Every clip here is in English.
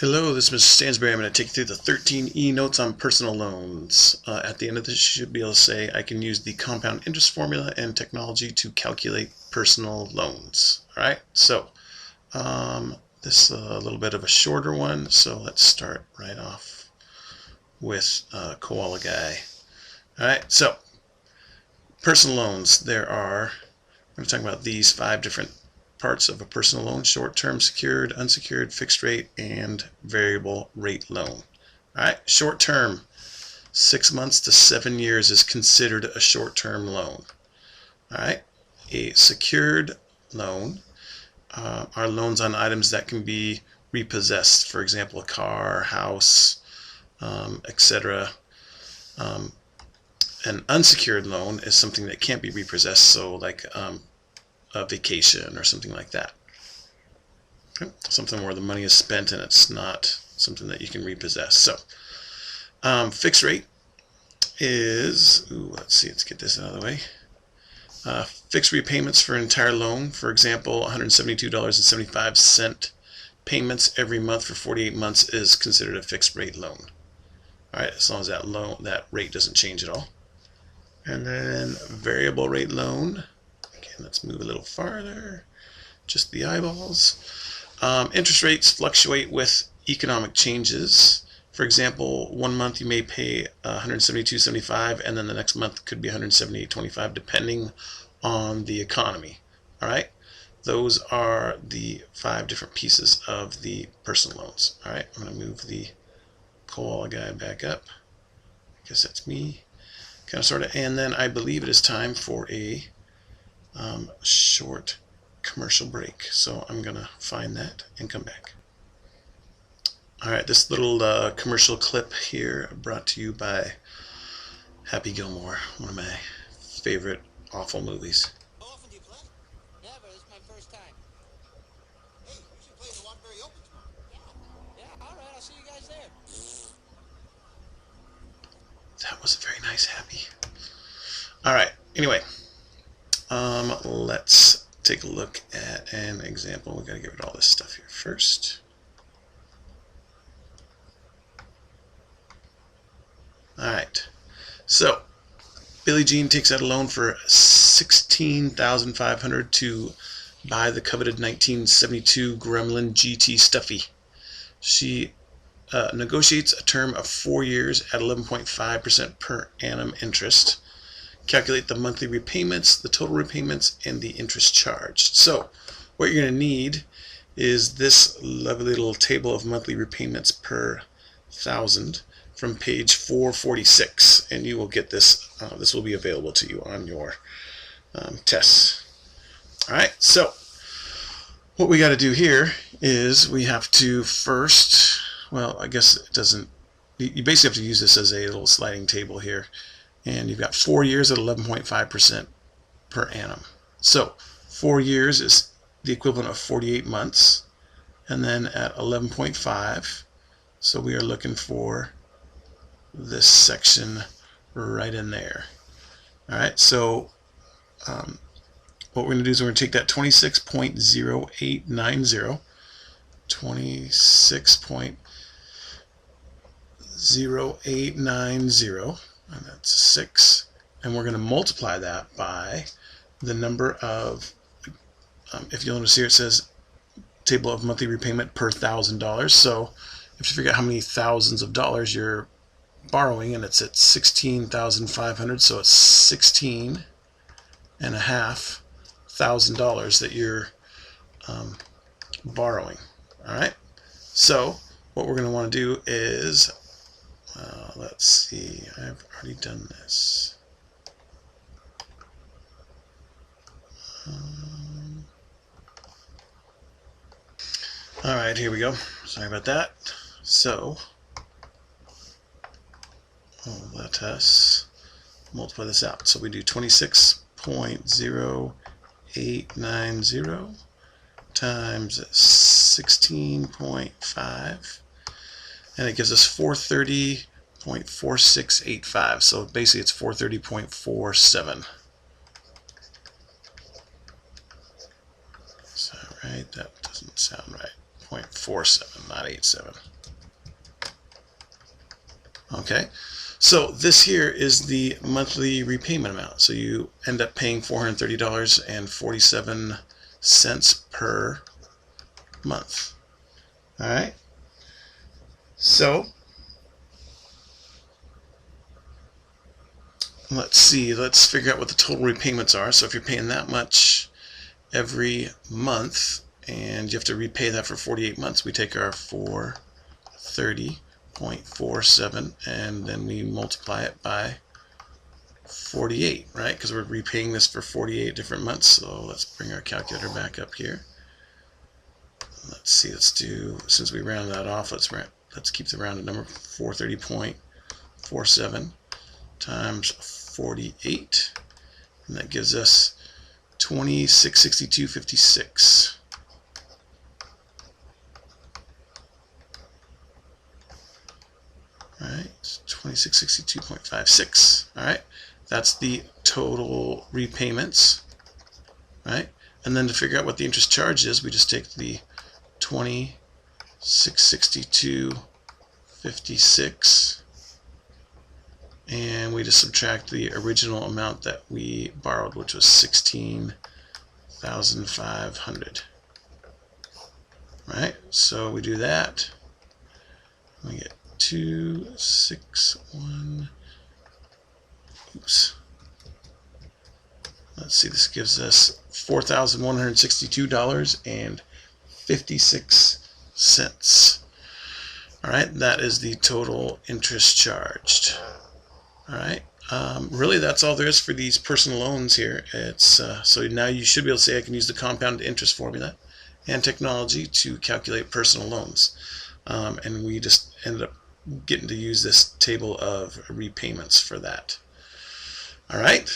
Hello, this is Mr. Stansbury. I'm going to take you through the 13E notes on personal loans. At the end of this, you should be able to say, I can use the compound interest formula and technology to calculate personal loans. All right, so this is a little bit of a shorter one, so let's start right off with Koala Guy. All right, so personal loans. We're going to talk about these 5 different parts of a personal loan: short-term, secured, unsecured, fixed rate, and variable rate loan. All right, short-term, 6 months to 7 years is considered a short-term loan. All right, a secured loan are loans on items that can be repossessed, for example, a car, house, etc. An unsecured loan is something that can't be repossessed, so like a vacation or something like that. Okay. Something where the money is spent and it's not something that you can repossess. So fixed rate is, let's get this out of the way. Fixed repayments for an entire loan, for example, $172.75 payments every month for 48 months is considered a fixed rate loan. All right, as long as that rate doesn't change at all. And then variable rate loan. Let's move a little farther, just the eyeballs. Interest rates fluctuate with economic changes. For example, one month you may pay $172.75 and then the next month could be $178.25 depending on the economy. All right, those are the 5 different pieces of the personal loans. All right, I'm going to move the Koala Guy back up. I guess that's me, kind of sort of. And then I believe it is time for a short commercial break, so I'm gonna find that and come back. Alright, this little commercial clip here brought to you by Happy Gilmore, one of my favorite awful movies. How often do you play? Never, this is my first time. Hey, you should play in the Waterbury Open tomorrow. Yeah, alright, I'll see you guys there. That was very nice, Happy. Alright, anyway, let's take a look at an example. We've got to get rid of all this stuff here first. Alright, so Billie Jean takes out a loan for $16,500 to buy the coveted 1972 Gremlin GT Stuffy. She negotiates a term of 4 years at 11.5% per annum interest. Calculate the monthly repayments, the total repayments, and the interest charged. So what you're going to need is this lovely little table of monthly repayments per thousand from page 446, and you will get this. This will be available to you on your tests. All right, so what we got to do here is we have to first, well, I guess it doesn't, you basically have to use this as a little sliding table here. And you've got 4 years at 11.5% per annum. So 4 years is the equivalent of 48 months. And then at 11.5, so we are looking for this section right in there. All right, so what we're going to do is we're going to take that 26.0890, 26.0890, and that's 6, and we're going to multiply that by the number of, if you'll notice here it says table of monthly repayment per $1,000, so if you figure out how many thousands of dollars you're borrowing, and it's at $16,500, so it's $16,500 that you're borrowing. All right, so what we're going to want to do is, let's see, I've already done this. All right, here we go. Sorry about that. So let us multiply this out. So we do 26.0890 times 16.5, and it gives us 430.4685. So basically it's 430.47. Is that right? That doesn't sound right. 0.47, not 87. Okay, so this here is the monthly repayment amount. So you end up paying $430.47 per month. All right, so let's see, let's figure out what the total repayments are. So if you're paying that much every month and you have to repay that for 48 months, we take our 430.47 and then we multiply it by 48, right? Because we're repaying this for 48 different months. So let's bring our calculator back up here. Let's see, let's do, since we rounded that off, let's keep the rounded number, 430.47 times 48, and that gives us 2662.56. All right, 2662.56. All right, that's the total repayments. Right, and then to figure out what the interest charge is, we just take the 2662.56 and we just subtract the original amount that we borrowed, which was 16,500. Right, so we do that, we get 261. Oops. Let's see, this gives us $4,162.56. All right, that is the total interest charged. All right, really that's all there is for these personal loans here. It's so now you should be able to say I can use the compound interest formula and technology to calculate personal loans. And we just ended up getting to use this table of repayments for that. All right.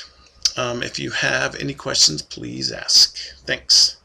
If you have any questions, please ask. Thanks.